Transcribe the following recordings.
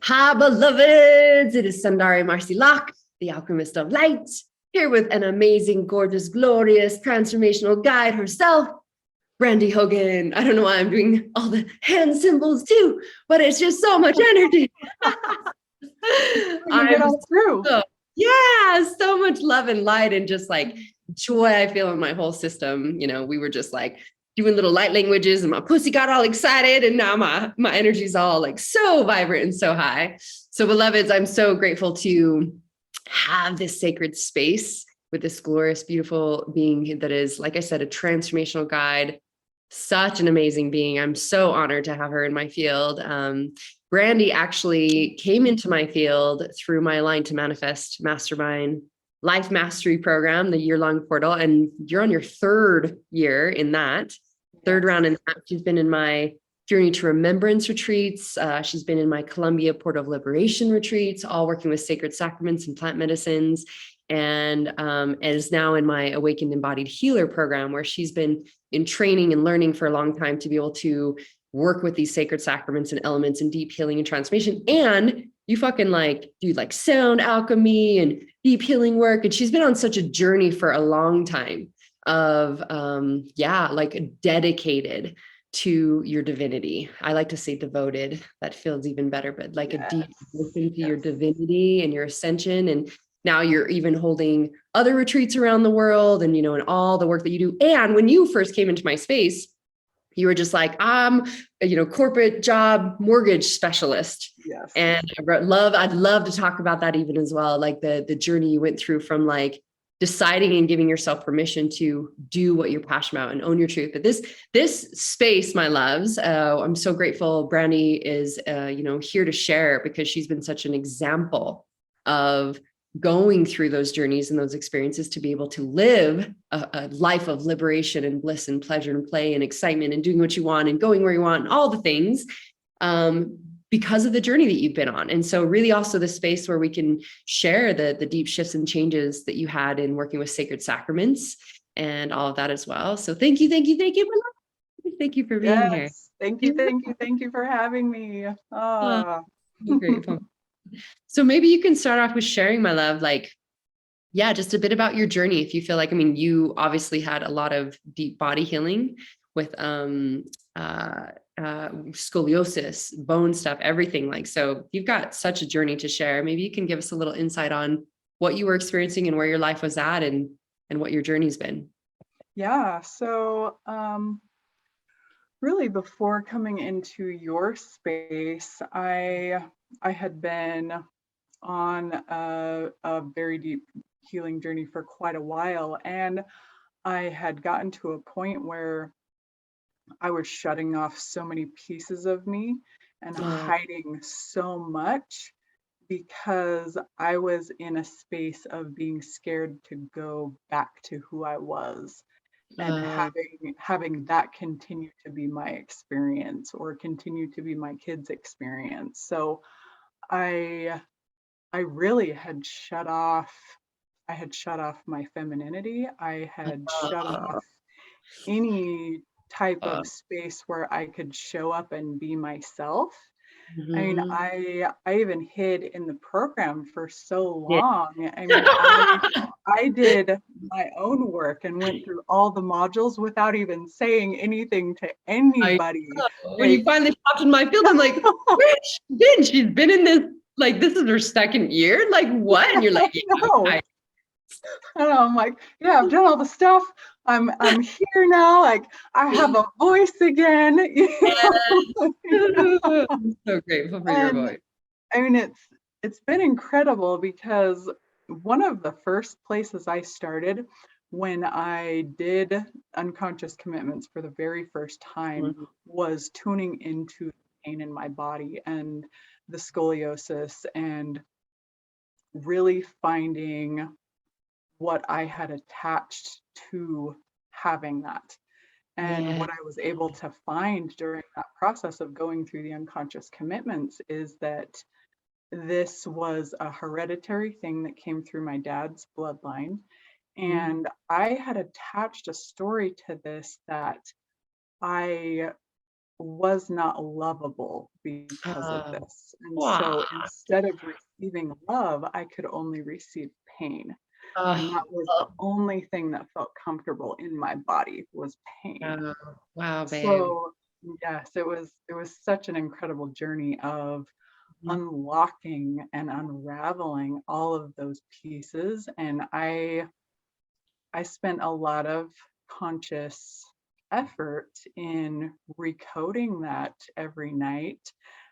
Hi, beloveds. It is Sundari Marci Locke, the alchemist of light, here with an amazing, gorgeous, glorious, transformational guide herself, Brandi Hogan. I don't know why I'm doing all the hand symbols too, but it's just so much energy. It all through. So much love and light and just like joy I feel in my whole system. You know, we were just like doing little light languages and my pussy got all excited and now my energy's all like so vibrant and so high. So beloveds, I'm so grateful to have this sacred space with this glorious, beautiful being that is, like I said, a transformational guide, such an amazing being. I'm so honored to have her in my field. Brandi actually came into my field through my Align to Manifest Mastermind Life Mastery Program, the year-long portal, and you're on your third year in that, third round in that. She's been in my Journey to Remembrance retreats. She's been in my Columbia Portal of Liberation retreats, all working with sacred sacraments and plant medicines, and is now in my Awakened Embodied Healer program, where she's been in training and learning for a long time to be able to work with these sacred sacraments and elements and deep healing and transformation. And you fucking like do like sound alchemy and deep healing work. And she's been on such a journey for a long time of like dedicated to your divinity. I like to say devoted. That feels even better, but like a deep devotion to your divinity and your ascension. And now you're even holding other retreats around the world and, you know, and all the work that you do. And when you first came into my space, you were just like, I'm, corporate job mortgage specialist. Yes. And I'd love to talk about that even as well. Like the journey you went through from like deciding and giving yourself permission to do what you're passionate about and own your truth. But this space, my loves, I'm so grateful Brandi is, here to share, because she's been such an example of going through those journeys and those experiences to be able to live a life of liberation and bliss and pleasure and play and excitement and doing what you want and going where you want and all the things, because of the journey that you've been on. And so really also the space where we can share the deep shifts and changes that you had in working with sacred sacraments and all of that as well. So thank you. Thank you for being here. Thank you for having me. I'm grateful. So maybe you can start off with sharing, my love, just a bit about your journey. If you feel like, you obviously had a lot of deep body healing with scoliosis, bone stuff, everything. So you've got such a journey to share. Maybe you can give us a little insight on what you were experiencing and where your life was at and what your journey's been. Yeah. So, really before coming into your space, I had been on a very deep healing journey for quite a while. And I had gotten to a point where I was shutting off so many pieces of me and hiding so much because I was in a space of being scared to go back to who I was and having that continue to be my experience or continue to be my kids' experience. So I really had shut off my femininity. I had shut off any type of space where I could show up and be myself. I mean, I even hid in the program for so long. I mean, I did my own work and went through all the modules without even saying anything to anybody. When you finally popped in my field, I'm like, where's she been? She's been in this, this is her second year? Like what? And you're like, no. I know, I'm like, yeah, I've done all the stuff. I'm here now. Like I have a voice again. I'm so grateful for your voice. I mean, it's been incredible because one of the first places I started when I did unconscious commitments for the very first time was tuning into pain in my body and the scoliosis and really finding what I had attached to having that. And what I was able to find during that process of going through the unconscious commitments is that this was a hereditary thing that came through my dad's bloodline. And I had attached a story to this that I was not lovable because of Oh, this. And wow. so instead of receiving love, I could only receive pain. And Oh, that was the only thing that felt comfortable in my body was pain. wow. Wow, babe. So yes, it was such an incredible journey of Mhm. unlocking and unraveling all of those pieces. And I spent a lot of conscious effort in recoding that every night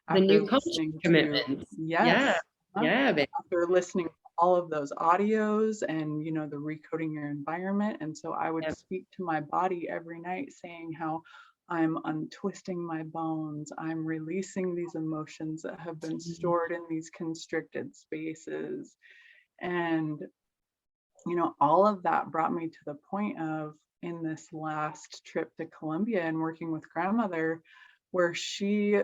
The after new conscious listening to, commitments. Yeah. yes, Yeah, babe. after listening to all of those audios and, the recoding your environment. And so I would Yep. speak to my body every night saying how I'm untwisting my bones, I'm releasing these emotions that have been Mhm. stored in these constricted spaces. And all of that brought me to the point of, in this last trip to Colombia and working with grandmother, where she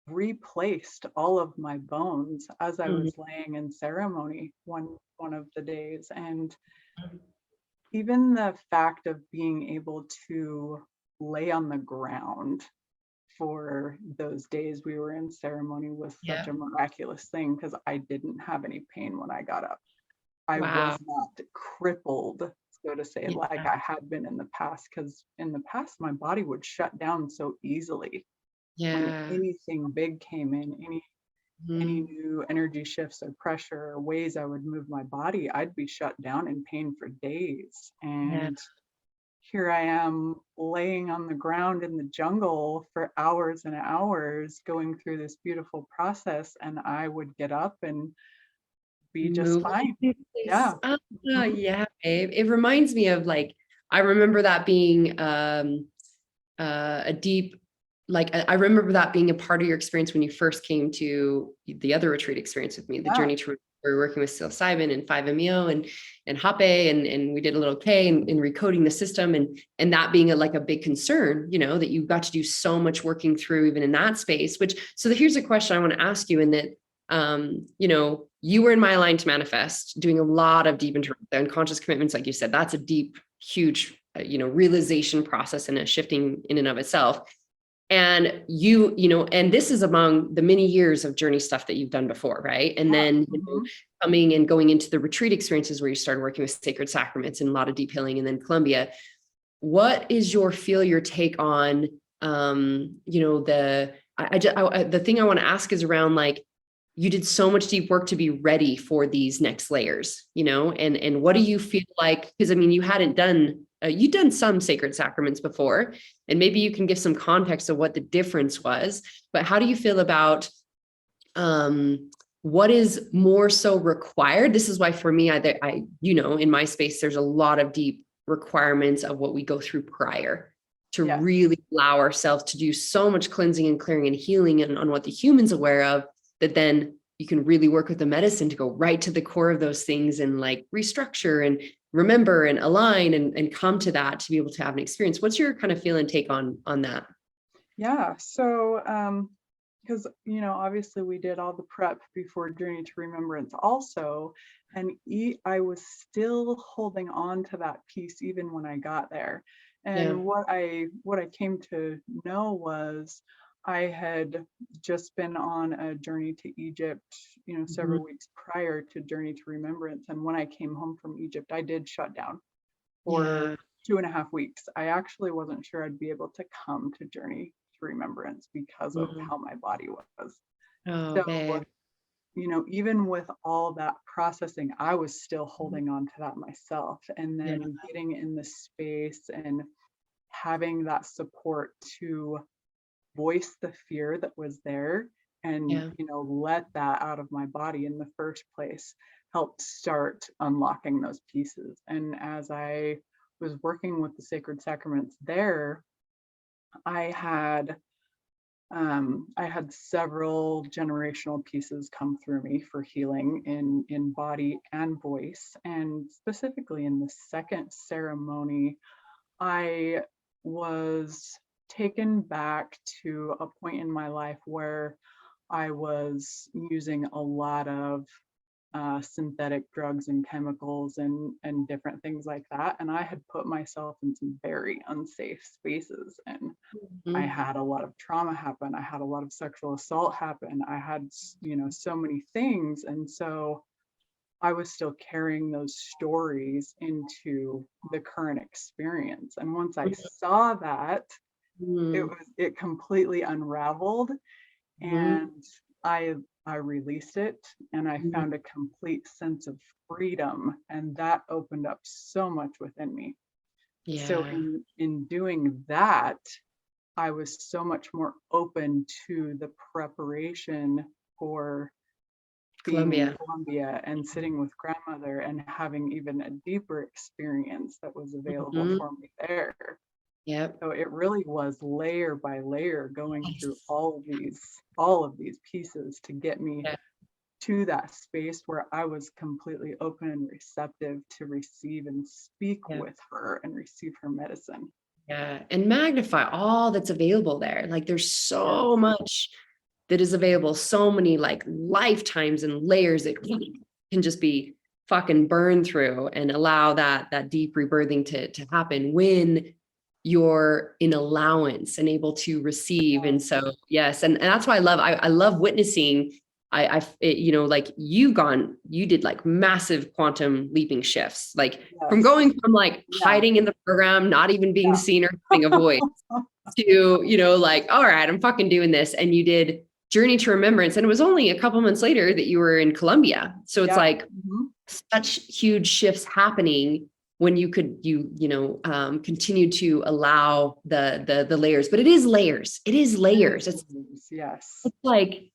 replaced all of my bones as I Mhm. was laying in ceremony one of the days. And even the fact of being able to lay on the ground for those days we were in ceremony was such Yeah. a miraculous thing, because I didn't have any pain when I got up. I Wow. was not crippled, so to say, like Yeah. I had been in the past, because in the past, my body would shut down so easily when Yeah. anything big came in, any Mhm. new energy shifts or pressure or ways I would move my body, I'd be shut down in pain for days. Yeah. And here I am laying on the ground in the jungle for hours and hours going through this beautiful process, and I would get up and be just Move fine. into Yeah. this. Oh, Mhm. yeah, babe. It reminds me of like, I remember that being a deep, like I remember that being a part of your experience when you first came to the other retreat experience with me, the Yeah. journey to we were working with psilocybin and 5-MeO and Hape and we did a little K and recoding the system and that being like a big concern, that you got to do so much working through even in that space, here's a question I want to ask you in that you were in my line to manifest, doing a lot of deep unconscious commitments, like you said, that's a deep, huge, realization process and a shifting in and of itself. And and this is among the many years of journey stuff that you've done before, right? And Yeah. then Mhm. coming and going into the retreat experiences where you started working with sacred sacraments and a lot of deep healing, and then Colombia. What is your take on, the thing I want to ask is around like, you did so much deep work to be ready for these next layers, and what do Yeah. you feel like? Because I mean, you've done some sacred sacraments before, and maybe you can give some context of what the difference was. But how do you feel about what is more so required? This is why for me, in my space, there's a lot of deep requirements of what we go through prior to Yes. really allow ourselves to do so much cleansing and clearing and healing and on what the human's aware of, that then you can really work with the medicine to go right to the core of those things and like restructure and remember and align and come to that to be able to have an experience. What's your kind of feel and take on that? Yeah. So, because obviously we did all the prep before Journey to Remembrance also, and I was still holding on to that piece even when I got there. Yeah. And what I came to know was I had just been on a journey to Egypt, Mhm. several weeks prior to Journey to Remembrance. And when I came home from Egypt, I did shut down for Yeah. 2.5 weeks. I actually wasn't sure I'd be able to come to Journey to Remembrance because of Mhm. how my body was. Oh, So, babe. even with all that processing, I was still Mhm. holding on to that myself. And Yeah. then getting in the space and having that support to voice the fear that was there and, Yeah. let that out of my body in the first place helped start unlocking those pieces. And as I was working with the sacred sacraments there, I had I had several generational pieces come through me for healing in body and voice. And specifically in the second ceremony, I was taken back to a point in my life where I was using a lot of synthetic drugs and chemicals and different things like that. And I had put myself in some very unsafe spaces, and I had a lot of trauma happen. I had a lot of sexual assault happen. I had, so many things. And so I was still carrying those stories into the current experience. And once I saw that, it completely unraveled, and I released it, and I found a complete sense of freedom, and that opened up so much within me. So in doing that, I was so much more open to the preparation for being in Colombia and sitting with grandmother and having even a deeper experience that was available for me there. Yep. So it really was layer by layer going through all of these pieces to get me to that space where I was completely open and receptive to receive and speak with her and receive her medicine. Yeah. And magnify all that's available there. Like there's so much that is available, so many like lifetimes and layers that can just be fucking burned through, and allow that deep rebirthing to happen when you're in allowance and able to receive. And so, yes. And that's why I love witnessing. Like you did like massive quantum leaping shifts, like from going from like hiding in the program, not even being seen or having a voice to, like, all right, I'm fucking doing this. And you did Journey to Remembrance. And it was only a couple months later that you were in Colombia. So it's like such huge shifts happening when you could, continue to allow the layers, but it is layers. It's like,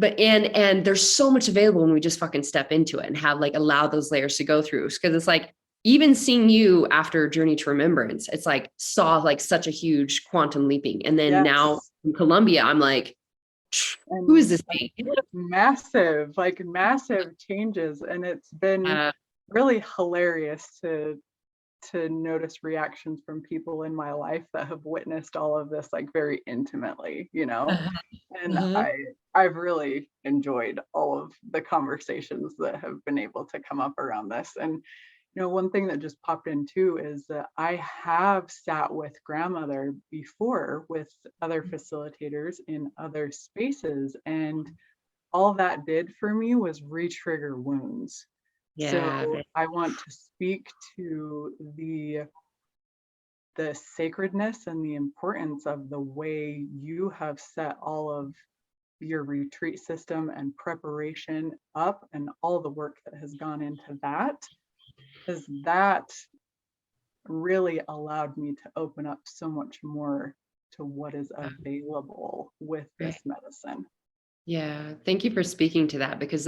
and there's so much available when we just fucking step into it and have like allow those layers to go through. Cause it's like, even seeing you after Journey to Remembrance, it's like saw like such a huge quantum leaping. And then now in Colombia, I'm like, who is this being? Massive changes. And it's been really hilarious to notice reactions from people in my life that have witnessed all of this like very intimately, and I've really enjoyed all of the conversations that have been able to come up around this. And one thing that just popped in too is that I have sat with grandmother before with other facilitators in other spaces, and all that did for me was re-trigger wounds. So I want to speak to the sacredness and the importance of the way you have set all of your retreat system and preparation up, and all the work that has gone into that, because that really allowed me to open up so much more to what is available with this medicine. Yeah. Thank you for speaking to that, because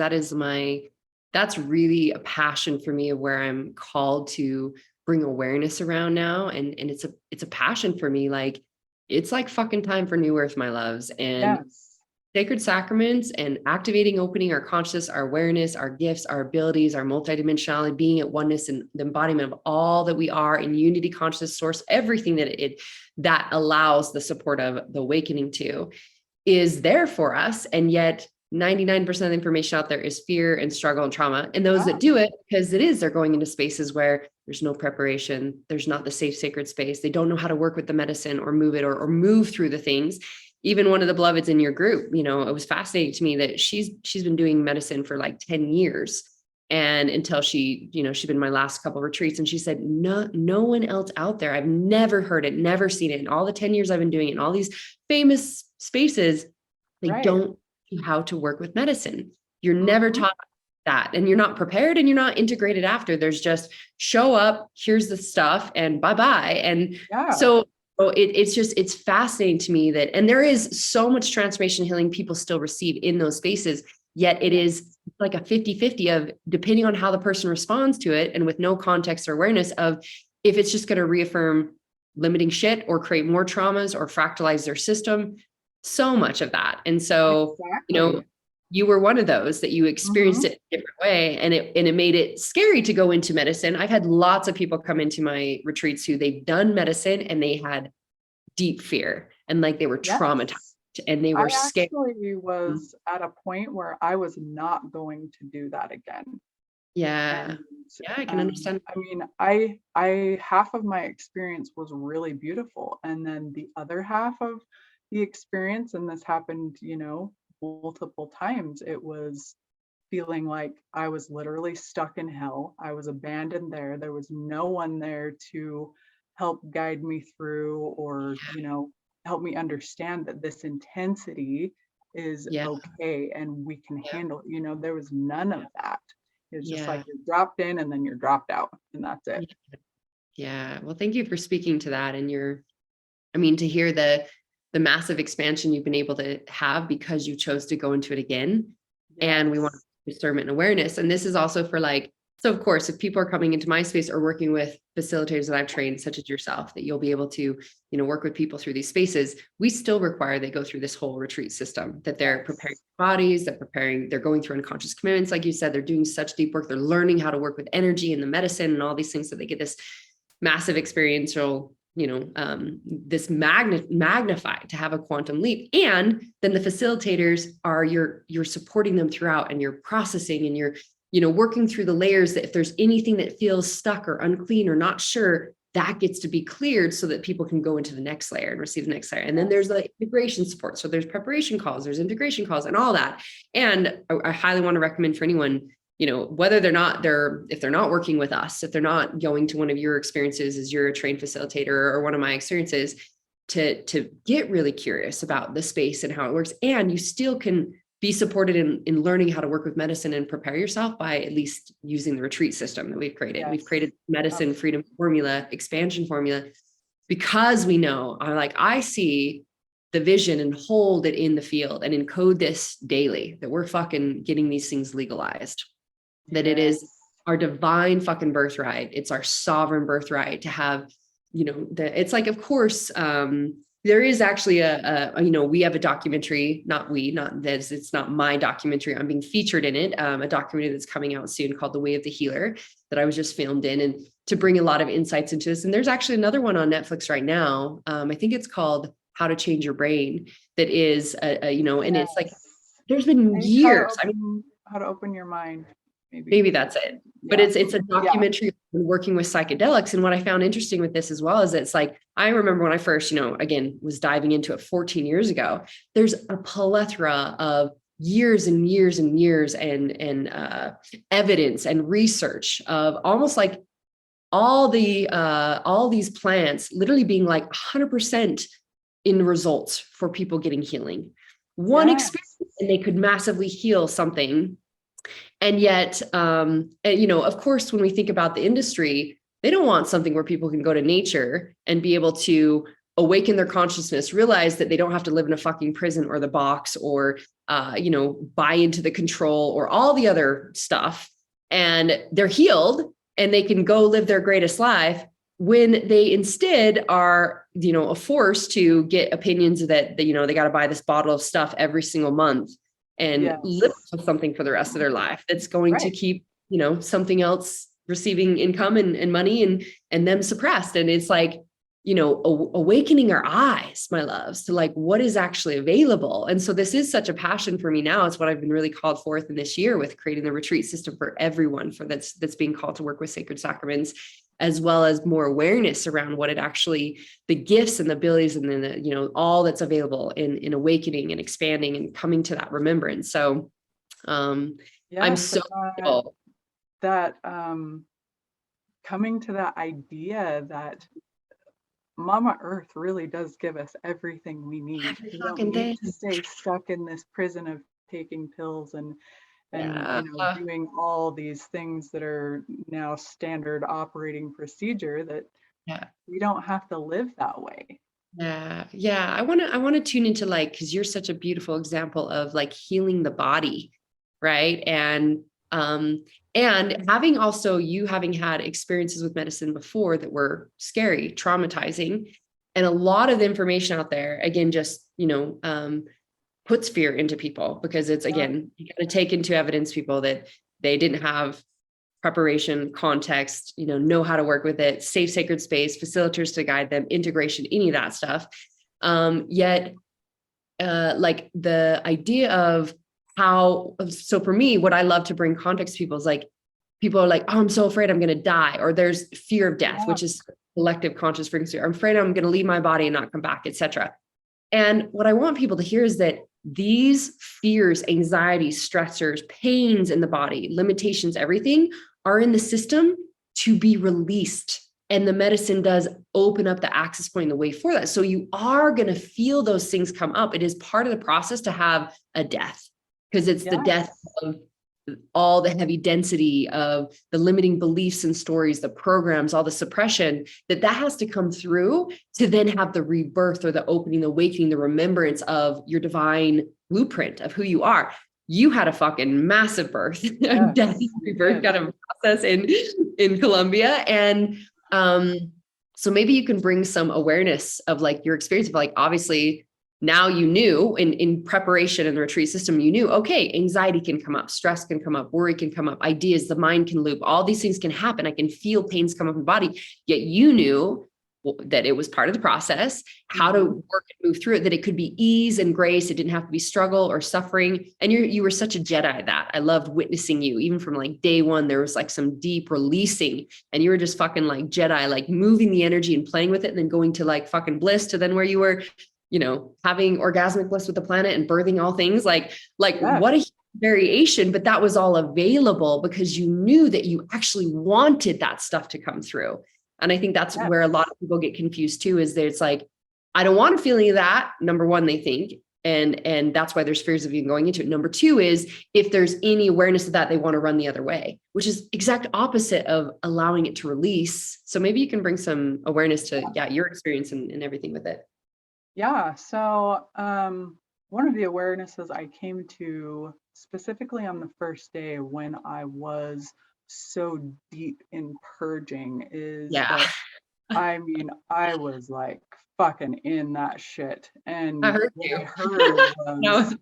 that's really a passion for me of where I'm called to bring awareness around now. And it's a passion for me. Like, it's like fucking time for new earth, my loves. And sacred sacraments and activating, opening our consciousness, our awareness, our gifts, our abilities, our multidimensionality, being at oneness and the embodiment of all that we are in unity, consciousness, source, everything that allows the support of the awakening to is there for us. And yet 99% of the information out there is fear and struggle and trauma. And those that do it, because they're going into spaces where there's no preparation. There's not the safe, sacred space. They don't know how to work with the medicine or move it or move through the things. Even one of the beloveds in your group, it was fascinating to me that she's been doing medicine for like 10 years. And until she'd been my last couple of retreats. And she said, no one else out there. I've never heard it, never seen it. In all the 10 years I've been doing it in all these famous spaces, they don't know how to work with medicine. You're never taught that, and you're not prepared and you're not integrated after. There's just show up, here's the stuff, and bye-bye. And so it's fascinating to me that, and there is so much transformation healing people still receive in those spaces, yet it is like a 50-50 of depending on how the person responds to it, and with no context or awareness of if it's just going to reaffirm limiting shit or create more traumas or fractalize their system, so much of that. And so, you were one of those that you experienced it a different way, and it made it scary to go into medicine. I've had lots of people come into my retreats who they've done medicine and they had deep fear and like they were traumatized and they I were scared. actually was at a point where I was not going to do that again. Yeah. And Yeah, I can understand. I mean, I half of my experience was really beautiful, and then the other half of the experience, and this happened, multiple times, it was feeling like I was literally stuck in hell. I was abandoned there. There was no one there to help guide me through, or, help me understand that this intensity is Yeah. okay and we can Yeah. handle it. There was none of that. It's just like Yeah. you're dropped in and then you're dropped out, and that's it. Yeah. Yeah. Well, thank you for speaking to that. And I mean, to hear the massive expansion you've been able to have because you chose to go into it again. And we want Yes. discernment and awareness. And this is also for like, so of course, if people are coming into my space or working with facilitators that I've trained, such as yourself, that you'll be able to, work with people through these spaces, we still require they go through this whole retreat system, that they're preparing bodies, they're going through unconscious commitments. Like you said, they're doing such deep work. They're learning how to work with energy and the medicine and all these things, so they get this massive experiential, this magnified to have a quantum leap. And then the facilitators are you're supporting them throughout, and you're processing, and you're, working through the layers, that if there's anything that feels stuck or unclean or not sure, that gets to be cleared so that people can go into the next layer and receive the next layer. And then there's the integration support. So there's preparation calls, there's integration calls, and all that. And I highly want to recommend for anyone, whether if they're not working with us, if they're not going to one of your experiences as you're a trained facilitator or one of my experiences, to get really curious about the space and how it works. And you still can be supported in learning how to work with medicine and prepare yourself by at least using the retreat system that we've created. Yes. We've created medicine freedom formula, expansion formula, because we know, I see the vision and hold it in the field and encode this daily, that we're fucking getting these things legalized. That it is our divine fucking birthright. It's our sovereign birthright to have, it's like, of course, there is actually we have a documentary, it's not my documentary, I'm being featured in it, a documentary that's coming out soon called The Way of the Healer, that I was just filmed in, and to bring a lot of insights into this. And there's actually another one on Netflix right now. I think it's called How to Change Your Brain. That is, and it's like, there's been years. How to open your mind. Maybe that's it. But it's a documentary working with psychedelics. And what I found interesting with this as well is it's like, I remember when I first, again, was diving into it 14 years ago, there's a plethora of years and years and years and evidence and research of almost like all these plants literally being like 100% in results for people getting healing. One experience, and they could massively heal something. And yet, of course, when we think about the industry, they don't want something where people can go to nature and be able to awaken their consciousness, realize that they don't have to live in a fucking prison or the box, or, buy into the control or all the other stuff. And they're healed and they can go live their greatest life, when they instead are, forced to get opinions that, they got to buy this bottle of stuff every single month and live with something for the rest of their life that's going to keep, something else receiving income and money and them suppressed. And it's like, awakening our eyes, my loves, to like what is actually available. And so this is such a passion for me now. It's what I've been really called forth in this year with creating the retreat system for everyone, that's being called to work with sacred sacraments, as well as more awareness around what it actually, the gifts and the abilities, and then the, all that's available in awakening and expanding and coming to that remembrance. So I'm so that coming to that idea that Mama Earth really does give us everything we need. We don't need to stay stuck in this prison of taking pills and doing all these things that are now standard operating procedure, that we don't have to live that way. Yeah. I want to tune into, like, because you're such a beautiful example of like healing the body, right? And having had experiences with medicine before that were scary, traumatizing, and a lot of the information out there, again, just, puts fear into people, because it's, again, you got to take into evidence people that they didn't have preparation, context, know how to work with it, safe, sacred space, facilitators to guide them, integration, any of that stuff. Yet like the idea of how, so for me, what I love to bring context to people is like, people are like, oh, I'm so afraid I'm going to die. Or there's fear of death, which is collective conscious frequency. Or I'm afraid I'm going to leave my body and not come back, etc. And what I want people to hear is that these fears, anxieties, stressors, pains in the body, limitations, everything are in the system to be released. And the medicine does open up the access point, the way for that. So you are going to feel those things come up. It is part of the process to have a death, because it's the death of all the heavy density of the limiting beliefs and stories, the programs, all the suppression that has to come through to then have the rebirth or the opening, the awakening, the remembrance of your divine blueprint of who you are. You had a fucking massive birth, death, rebirth kind of process in Colombia. And so maybe you can bring some awareness of like your experience of like, obviously now you knew in preparation in the retreat system, you knew, okay, anxiety can come up, stress can come up, worry can come up, ideas, the mind can loop, all these things can happen. I can feel pains come up in the body, yet you knew that it was part of the process, how to work and move through it, that it could be ease and grace. It didn't have to be struggle or suffering. And you were such a Jedi that I loved witnessing you. Even from like day one, there was like some deep releasing and you were just fucking like Jedi, like moving the energy and playing with it and then going to like fucking bliss to then where you were, you know, having orgasmic bliss with the planet and birthing all things like what a variation, but that was all available because you knew that you actually wanted that stuff to come through. And I think that's where a lot of people get confused too, is that it's like, I don't want to feel any of that. Number one, they think, and that's why there's fears of even going into it. Number two is if there's any awareness of that, they want to run the other way, which is exact opposite of allowing it to release. So maybe you can bring some awareness to, your experience and everything with it. Yeah. So one of the awarenesses I came to specifically on the first day when I was so deep in purging is that, I mean, I was like fucking in that shit. And I heard what you. I heard was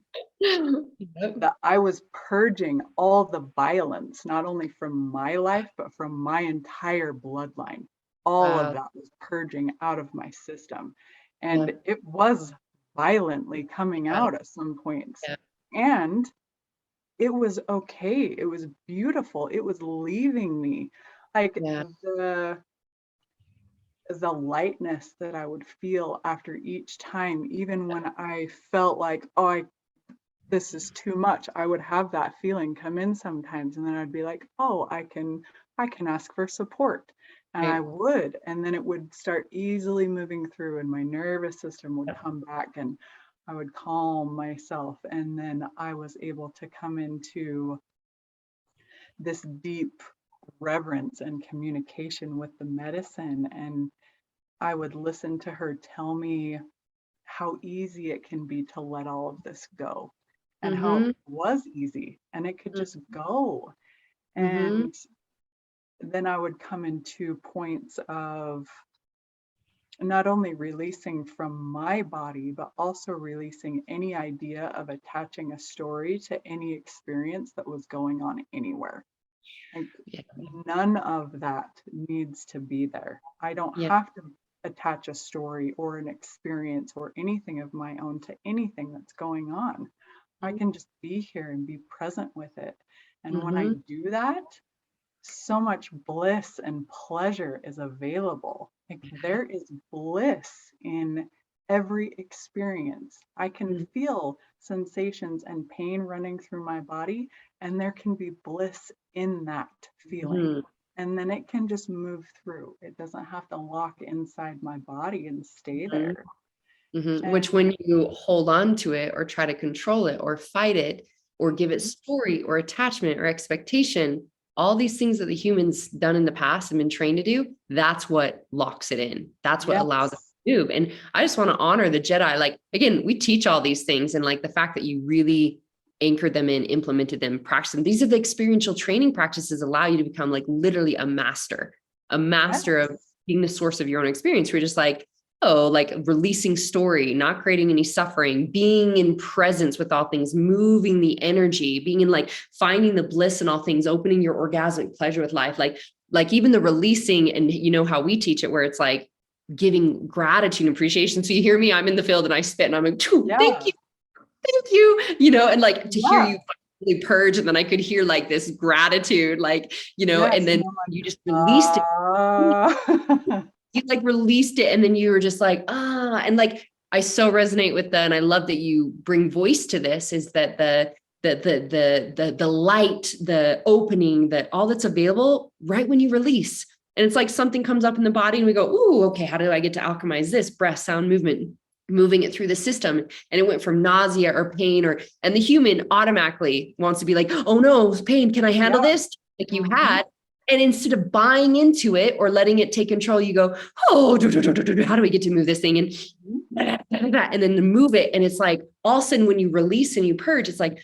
that I was purging all the violence, not only from my life, but from my entire bloodline. All of that was purging out of my system. And it was violently coming out at some points. And it was okay. It was beautiful. It was leaving me. Like the lightness that I would feel after each time, even when I felt like, oh, this is too much, I would have that feeling come in sometimes. And then I'd be like, oh, I can ask for support. And I would, and then it would start easily moving through and my nervous system would come back and I would calm myself. And then I was able to come into this deep reverence and communication with the medicine. And I would listen to her tell me how easy it can be to let all of this go and how it was easy and it could just go. And then I would come into points of not only releasing from my body, but also releasing any idea of attaching a story to any experience that was going on anywhere. Like, none of that needs to be there. I don't have to attach a story or an experience or anything of my own to anything that's going on. I can just be here and be present with it. And when I do that, so much bliss and pleasure is available. Like there is bliss in every experience. I can feel sensations and pain running through my body, and there can be bliss in that feeling. And then it can just move through. It doesn't have to lock inside my body and stay there. Which when you hold on to it or try to control it or fight it or give it story or attachment or expectation, all these things that the humans done in the past and been trained to do, that's what locks it in. That's what allows it to move. And I just want to honor the Jedi. Like, again, we teach all these things and like the fact that you really anchored them in, implemented them, practiced them. These are the experiential training practices allow you to become like literally a master of being the source of your own experience. We're just like, oh, like releasing story, not creating any suffering, being in presence with all things, moving the energy, being in like finding the bliss in all things, opening your orgasmic pleasure with life. Like even the releasing, and you know how we teach it, where it's like giving gratitude and appreciation. So you hear me, I'm in the field and I spit and I'm like, thank you. thank you, and like to hear Yeah. you really purge. And then I could hear like this gratitude, like, Yes. and then And I'm you just released it. like, You like released it. And then you were just like, and like, I so resonate with and I love that you bring voice to this, is that the light, the opening, that all that's available right when you release. And it's like something comes up in the body and we go, ooh, okay, how do I get to alchemize this breath, sound, movement, moving it through the system? And it went from nausea or pain, and the human automatically wants to be like, oh no, pain, can I handle yeah. this? Like you had. And instead of buying into it or letting it take control, you go, oh, how do we get to move this thing? And then move it. And it's like, all of a sudden when you release and you purge, it's like,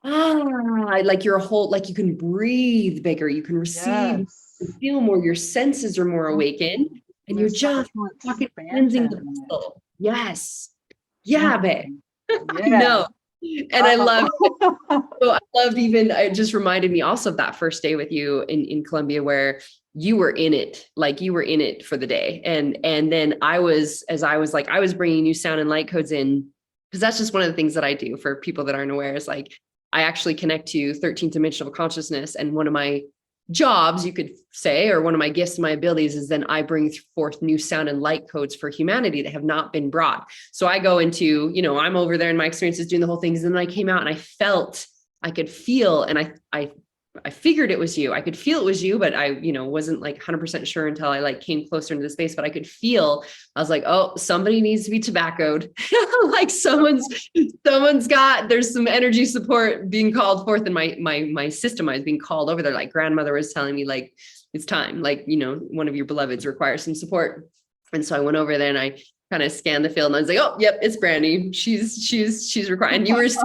like your whole, like you can breathe bigger, you can receive, you Yes. feel more, your senses are more awakened, and you're There's so much just more fucking cleansing the expansion in it. vessel. Yes. Yeah, babe. I Yeah. know. And I love, Oh. so I loved, even, it just reminded me also of that first day with you in Colombia, where you were in it, like you were in it for the day. And then I was bringing new sound and light codes in, because that's just one of the things that I do for people that aren't aware, is like, I actually connect to 13th dimensional consciousness. And one of my jobs, you could say, or one of my gifts, my abilities, is then I bring forth new sound and light codes for humanity that have not been brought. So I go into, I'm over there in my experiences doing the whole things. And then I came out and I could feel, and I figured it was you. I could feel it was you, but I, wasn't like 100% sure until I like came closer into the space, but I could feel, I was like, oh, somebody needs to be tobaccoed. Like there's some energy support being called forth, and my system, I was being called over there. Like grandmother was telling me, like, it's time, like, one of your beloveds requires some support. And so I went over there and I kind of scanned the field, and I was like, oh, yep, it's Brandi. She's required. And you were still,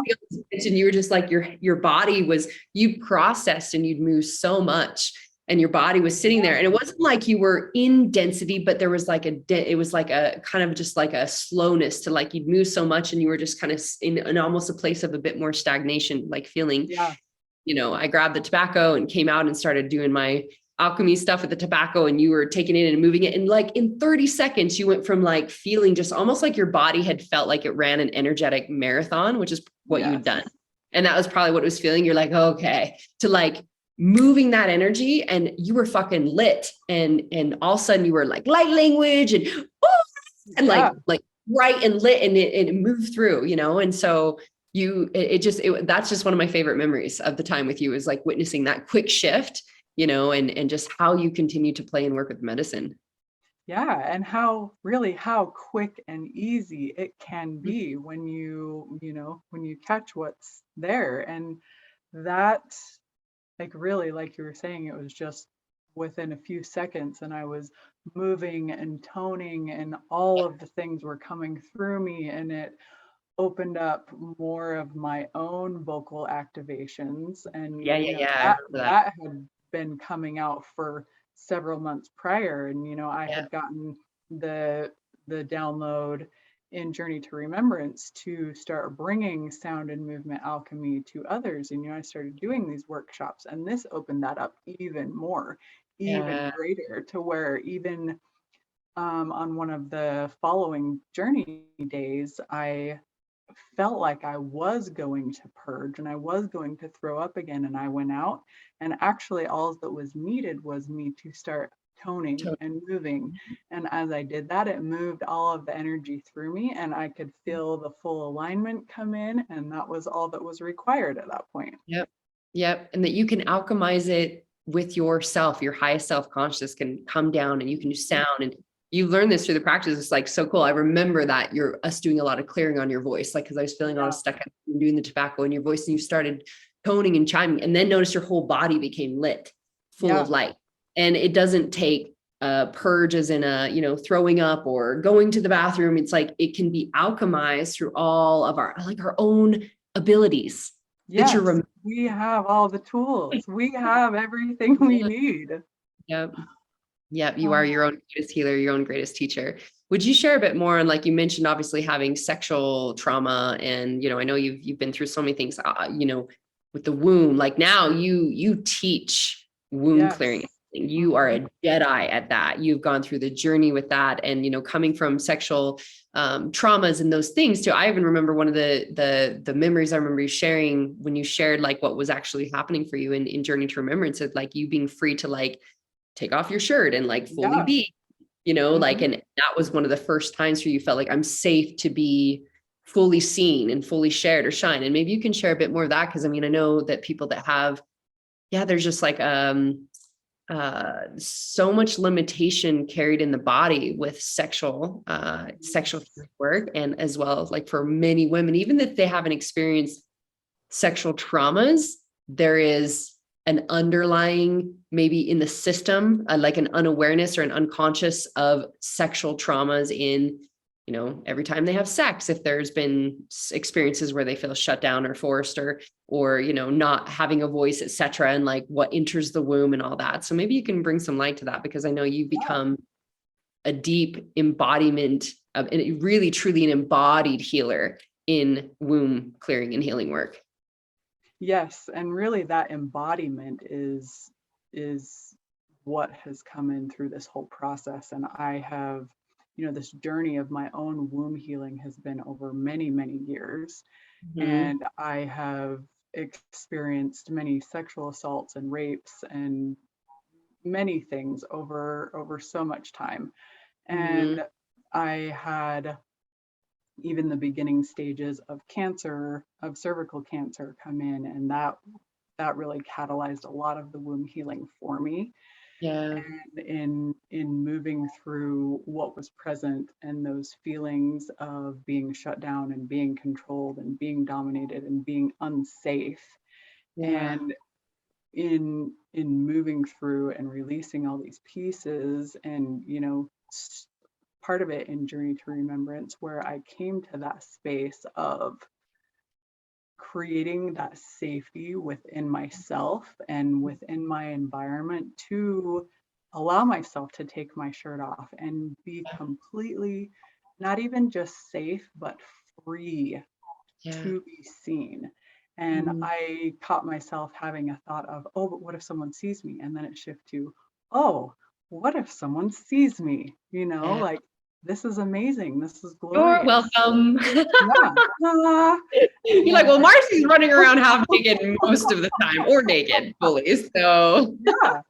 and you were just like, your body was, you processed and you'd moved so much, and your body was sitting there. And it wasn't like you were in density, but there was like it was like a kind of just like a slowness to, like, you'd move so much and you were just kind of in almost a place of a bit more stagnation, like feeling, Yeah. I grabbed the tobacco and came out and started doing my alchemy stuff with the tobacco, and you were taking it and moving it. And like in 30 seconds, you went from like feeling just almost like your body had felt like it ran an energetic marathon, which is what you'd done. And that was probably what it was feeling. You're like, okay, to like moving that energy, and you were fucking lit. And all of a sudden you were like light language and like bright and lit, and it moved through, And so that's just one of my favorite memories of the time with you, is like witnessing that quick shift, and just how you continue to play and work with medicine. Yeah, and how quick and easy it can be when when you catch what's there. And that, like, really, like you were saying, it was just within a few seconds, and I was moving and toning, and all of the things were coming through me, and it opened up more of my own vocal activations. And Yeah. I that remember that. that had been coming out for several months prior. And I Yeah. had gotten the download in Journey to Remembrance to start bringing sound and movement alchemy to others. And I started doing these workshops, and this opened that up even more, even Yeah. greater, to where even on one of the following journey days, I felt like I was going to purge and I was going to throw up again. And I went out, and actually all that was needed was me to start toning and moving. And as I did that, it moved all of the energy through me, and I could feel the full alignment come in. And that was all that was required at that point. Yep. And that you can alchemize it with yourself, your highest self-conscious can come down, and you can do sound. And you learn this through the practice. It's like so cool. I remember that you're us doing a lot of clearing on your voice, like, because I was feeling all stuck doing the tobacco in your voice, and you started toning and chiming, and then notice your whole body became lit, full of light. And it doesn't take purge as in throwing up or going to the bathroom. It's like, it can be alchemized through all of our own abilities. Yes, we have all the tools. We have everything we need. Yep. Yep. You are your own greatest healer, your own greatest teacher. Would you share a bit more on, like, you mentioned obviously having sexual trauma, and I know you've been through so many things, with the womb. Like, now you teach womb clearing. You are a Jedi at that. You've gone through the journey with that, and coming from sexual traumas and those things too. I even remember one of the memories I remember you sharing when you shared like what was actually happening for you in Journey to Remembrance, of like you being free to like take off your shirt and like fully Yeah. be, you know, like, Mm-hmm. and that was one of the first times where you felt like I'm safe to be fully seen and fully shared or shine. And maybe you can share a bit more of that. Cause I mean, I know that people that have, there's just like, so much limitation carried in the body with sexual work. And as well, like for many women, even if they haven't experienced sexual traumas, there is an underlying, maybe in the system, like an unawareness or an unconscious of sexual traumas in, you know, every time they have sex, if there's been experiences where they feel shut down or forced or, you know, not having a voice, etc. And like what enters the womb and all that. So maybe you can bring some light to that, because I know you've become a deep embodiment of, and really truly an embodied healer in womb clearing and healing work. Yes, and really that embodiment is what has come in through this whole process. And I have, you know, this journey of my own womb healing has been over many, many years. Mm-hmm. And I have experienced many sexual assaults and rapes and many things over so much time. Mm-hmm. And I had even the beginning stages of cancer, of cervical cancer, come in, and that really catalyzed a lot of the womb healing for me. Yeah. And in moving through what was present and those feelings of being shut down and being controlled and being dominated and being unsafe, Yeah. and in moving through and releasing all these pieces, and you know, part of it in Journey to Remembrance, where I came to that space of creating that safety within myself and within my environment to allow myself to take my shirt off and be completely, not even just safe, but free Yeah. to be seen. And Mm-hmm. I caught myself having a thought of, oh, but what if someone sees me? And then it shifted to, oh, what if someone sees me? You know, Yeah. like, this is amazing. This is You're glorious. welcome. Yeah. Ah, You're like, well, and Marci's running around half naked most of the time, or naked fully. So yeah.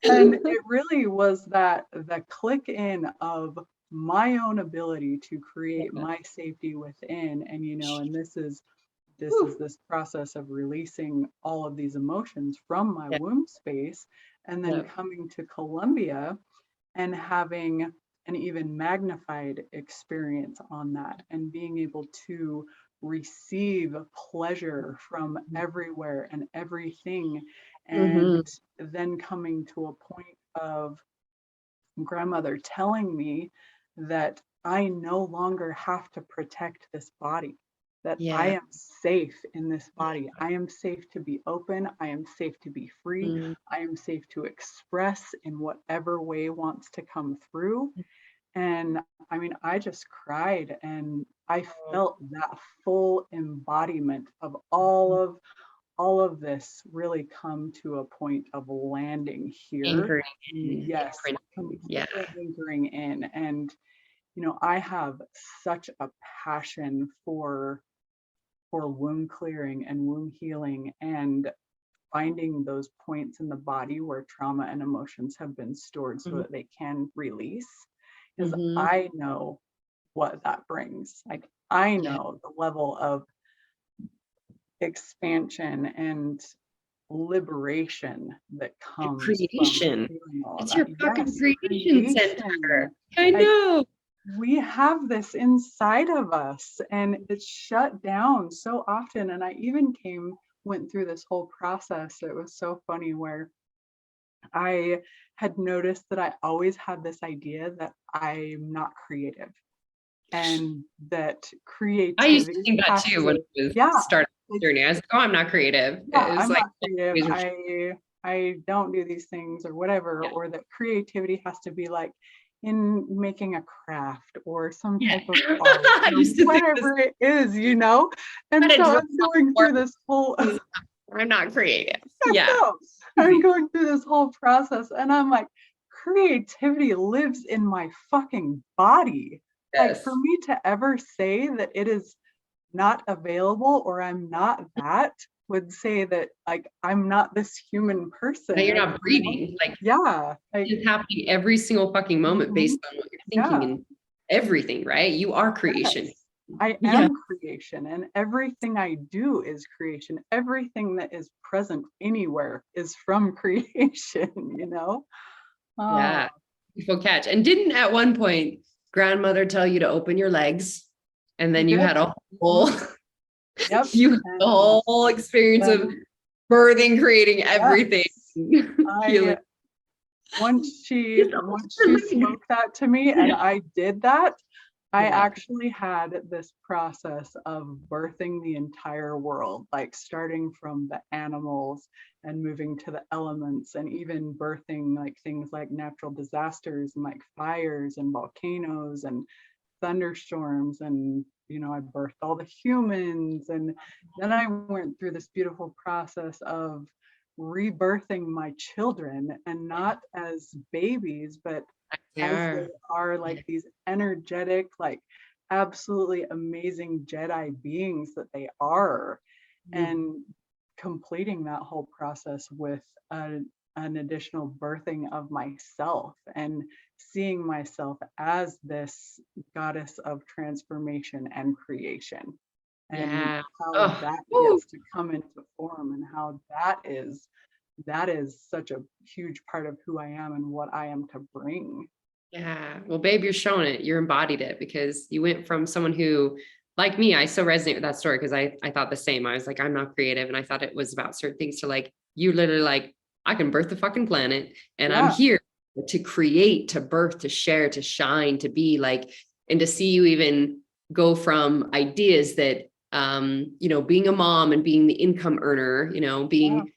And it really was that the click in of my own ability to create my safety within. And you know, and this process of releasing all of these emotions from my yeah, womb space, and then yeah. coming to Colombia and having an even magnified experience on that, and being able to receive pleasure from everywhere and everything. Mm-hmm. And then coming to a point of grandmother telling me that I no longer have to protect this body, that I Yeah. am safe in this body. I am safe to be open. I am safe to be free. Mm-hmm. I am safe to express in whatever way wants to come through. And I mean, I just cried, and I felt that full embodiment of all of this really come to a point of landing here. Anchoring in, Yes, imprinting. Yeah. completely anchoring in. And you know, I have such a passion for womb clearing and womb healing, and finding those points in the body where trauma and emotions have been stored so Mm-hmm. that they can release, because Mm-hmm. I know what that brings. Like, I Yeah. know the level of expansion and liberation that comes from Creation. feeling all of It's that. your fucking Yes, creation center. creation. I Like, know. we have this inside of us, and it's shut down so often. And I even went through this whole process. It was so funny, where I had noticed that I always had this idea that I'm not creative, and that I used to creativity think that has too when to, I was yeah, starting like, the journey. I was like, oh, I'm not creative. yeah, It was I'm like, not creative. always I don't do these things or whatever, yeah. or that creativity has to be like in making a craft or some Yeah. type of art I or used to think this, whatever it is, you know? And but so it I'm going through this whole I'm not creative. I Yeah. know. I'm going through this whole process, and I'm like, creativity lives in my fucking body. like for Yes. me to ever say that it is not available or I'm not that would say that like I'm not this human Now person. you're Like, not breathing. Like yeah, like it's happening every single fucking moment mhm, based on what you're thinking yeah, and everything, right? You are creation. yes. I Yeah. am creation and everything I do is creation. Everything that is present anywhere is from creation, you know? Oh, Yeah. Beautiful catch. And didn't at one point grandmother tell you to open your legs? And she then you did. had a Mhm, whole yep. you had the And whole experience of then, birthing, creating everything, yes, healing. I Just open once your she legs. spoke that to me and I did that, I Yeah. actually had this process of birthing the entire world, like starting from the animals and moving to the elements and even birthing like things like natural disasters and like fires and volcanoes and thunderstorms. And I birthed all the humans, and then I went through this beautiful process of rebirthing my children, and not as babies but They as they are. are like these energetic, like absolutely amazing Jedi beings that they are, Mhm. and completing that whole process with an additional birthing of myself and seeing myself as this goddess of transformation and creation, and Yeah. how Oh, that woo. gets to come into form, and how that is such a huge part of who I am and what I am to bring. Yeah. Well, babe, you're showing it. You're embodied it because you went from someone who, like me, I so resonate with that story because I thought the same. I was like, I'm not creative. And I thought it was about certain things to like, you literally like, I can birth the fucking planet and I'm Yeah, here to create, to birth, to share, to shine, to be like, and to see you even go from ideas that, being a mom and being the income earner, yeah, being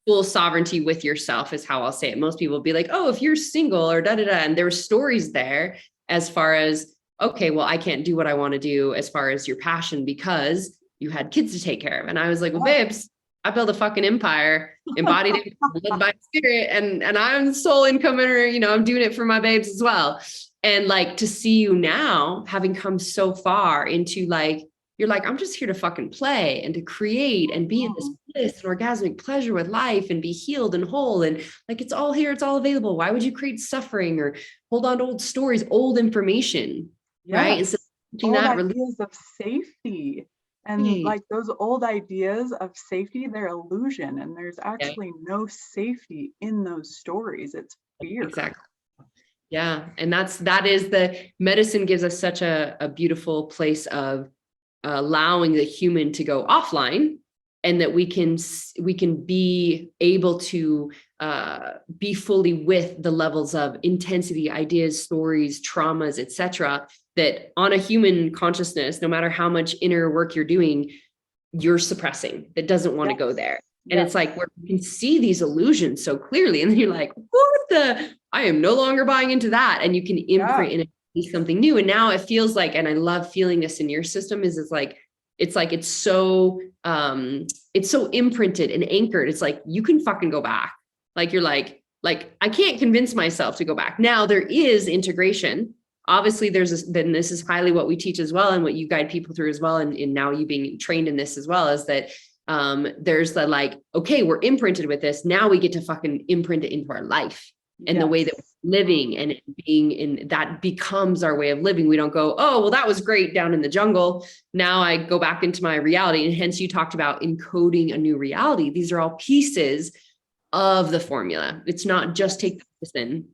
full sovereignty with yourself is how I'll say it. Most people will be like, oh, if you're single or da da da. And there were stories there as far as, okay, well, I can't do what I want to do as far as your passion because you had kids to take care of. And I was like, well, yeah, babes, I built a fucking empire, embodied it, led by spirit, and I'm the sole income earner, I'm doing it for my babes as well. And like to see you now having come so far into like, you're like, I'm just here to fucking play and to create and be in this mhm, bliss and orgasmic pleasure with life and be healed and whole. And like, it's all here, it's all available. Why would you create suffering or hold on to old stories, old information, right? Instead yes. of teaching Old that, release. ideas of safety, and like those old ideas of safety, they're illusion, and there's Yeah, actually no safety in those stories. It's fear. exactly. Yeah. And that is the medicine gives us such a beautiful place of allowing the human to go offline and that we can be able to be fully with the levels of intensity, ideas, stories, traumas, etc., that on a human consciousness, no matter how much inner work you're doing, you're suppressing, that doesn't want to go Yes, there. And it's yes, like where you can see these illusions so clearly. And then you're like, what the? I am no longer buying into that. And you can yeah, imprint and be something new. And now it feels like, and I love feeling this in your system, is it's so imprinted and anchored. It's like you can fucking go back. Like you're like I can't convince myself to go back. Now there is integration. Obviously then this is highly what we teach as well and what you guide people through as well, and now you being trained in this as well, is that there's the like, okay, we're imprinted with this, now we get to fucking imprint it into our life and the way that yes, we're living and being in that becomes our way of living. We don't go, oh well, that was great down in the jungle, now I go back into my reality. And hence you talked about encoding a new reality. These are all pieces of the formula. It's not just yes, take the medicine.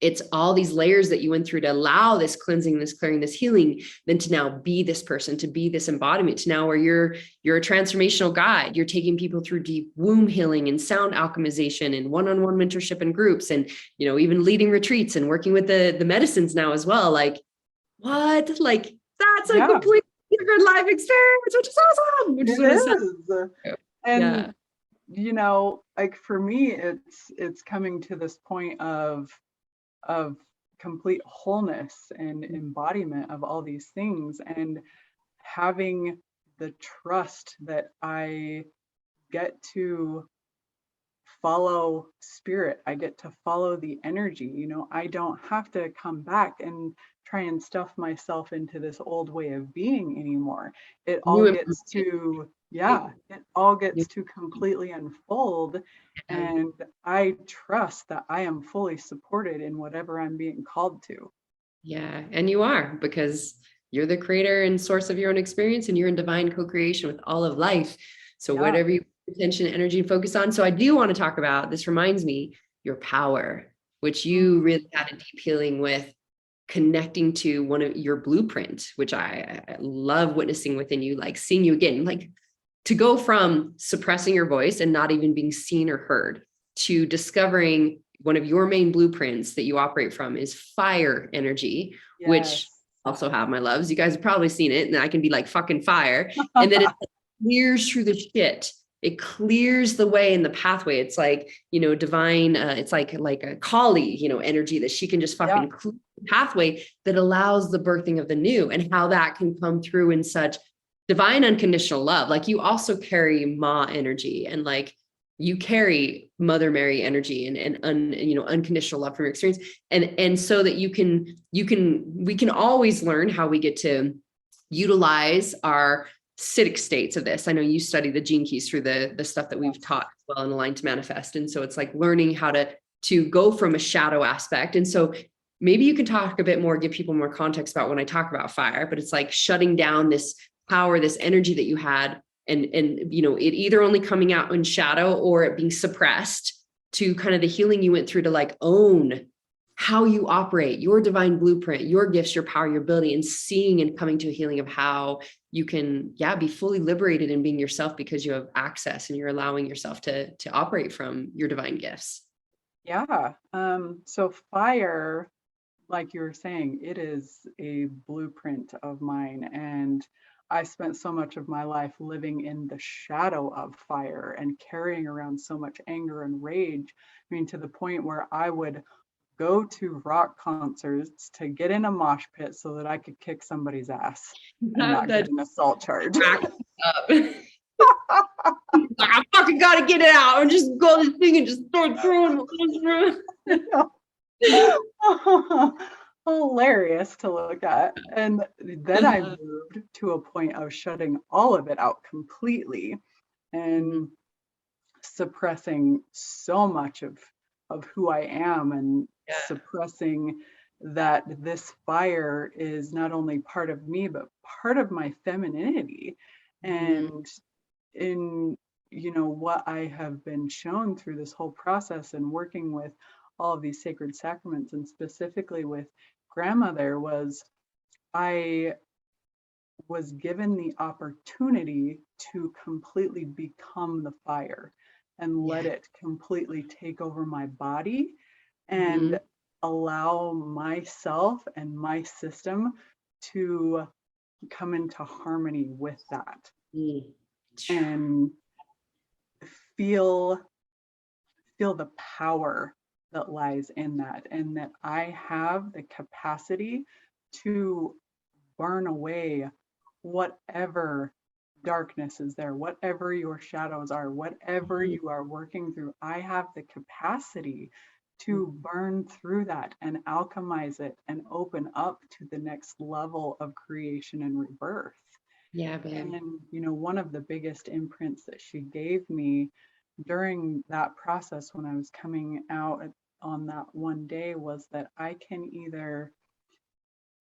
It's all these layers that you went through to allow this cleansing, this clearing, this healing, then to now be this person, to be this embodiment, to now where you're a transformational guide. You're taking people through deep womb healing and sound alchemization and one-on-one mentorship and groups, and even leading retreats and working with the medicines now as well. Like what? Like that's a yeah, complete different life experience, which is awesome. Which is it what it's. is. Yeah. And like for me, it's coming to this point of complete wholeness and embodiment of all these things, and having the trust that I get to follow spirit. I get to follow the energy. You know, I don't have to come back and try and stuff myself into this old way of being anymore. It all New gets to, yeah, information. it all gets to completely unfold. And I trust that I am fully supported in whatever I'm being called to. Yeah, and you are, because you're the creator and source of your own experience, and you're in divine co-creation with all of life. So Yeah. whatever you put attention, energy, and focus on. So I do want to talk about, this reminds me, your power, which you really had a deep healing with, connecting to one of your blueprint, which I love witnessing within you, like seeing you again, like to go from suppressing your voice and not even being seen or heard to discovering one of your main blueprints that you operate from is fire energy, which Yes. also have my loves. You guys have probably seen it, and I can be like fucking fire. And then it clears through the shit. It clears the way in the pathway. It's like, divine, it's like a Kali, energy that she can just Yeah. fucking clear the pathway that allows the birthing of the new, and how that can come through in such divine unconditional love. Like you also carry Ma energy, and like you carry Mother Mary energy, and unconditional love from your experience. And so that we can always learn how we get to utilize our acidic states of this. I know you study the gene keys through the stuff that we've taught as well in Aligned to Manifest. And so it's like learning how to go from a shadow aspect. And so maybe you can talk a bit more, give people more context about when I talk about fire, but it's like shutting down this power, this energy that you had, and it either only coming out in shadow or it being suppressed, to kind of the healing you went through to like own how you operate, your divine blueprint, your gifts, your power, your ability, and seeing and coming to a healing of how you can, be fully liberated in being yourself, because you have access and you're allowing yourself to operate from your divine gifts. Yeah. So fire, like you were saying, it is a blueprint of mine. And I spent so much of my life living in the shadow of fire and carrying around so much anger and rage. I mean, to the point where I would go to rock concerts to get in a mosh pit so that I could kick somebody's ass and not That get an assault charge. cracks up. I fucking gotta get it out and just go this thing and just start throwing. Hilarious to look at. And then I moved to a point of shutting all of it out completely and suppressing so much of who I am, and suppressing that this fire is not only part of me but part of my femininity. And in what I have been shown through this whole process and working with all of these sacred sacraments, and specifically with grandmother, was I was given the opportunity to completely become the fire and let it completely take over my body and allow myself and my system to come into harmony with that and feel the power that lies in that, and that I have the capacity to burn away whatever darkness is there, whatever your shadows are, whatever you are working through. I have the capacity to burn through that and alchemize it and open up to the next level of creation and rebirth. Yeah, babe. And one of the biggest imprints that she gave me during that process when I was coming out on that one day was that I can either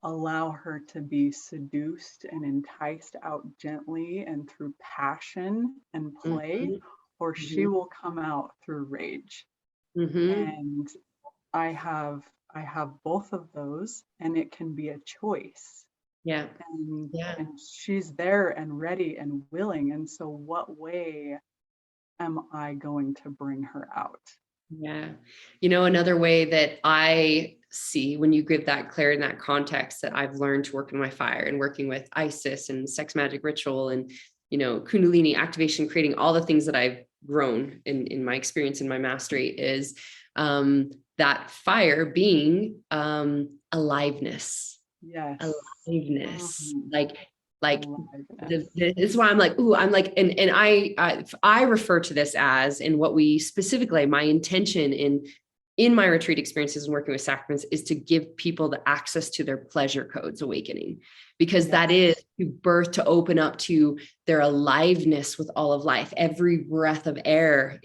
allow her to be seduced and enticed out gently and through passion and play, or she will come out through rage. And I have both of those, and it can be a choice. Yeah. And she's there and ready and willing. And so what way am I going to bring her out? Yeah. Another way that I see when you give that clarity and that context, that I've learned to work in my fire and working with Isis and sex magic ritual and, Kundalini activation, creating all the things that I've grown in my experience in my mastery, is that fire being aliveness. Yes. Aliveness. Like Like Aliveness. this is why I'm like, ooh, I'm like, and I refer to this as, and what we specifically, my intention in my retreat experiences and working with sacraments is to give people the access to their pleasure codes awakening, because that is to birth, to open up to their aliveness with all of life. Every breath of air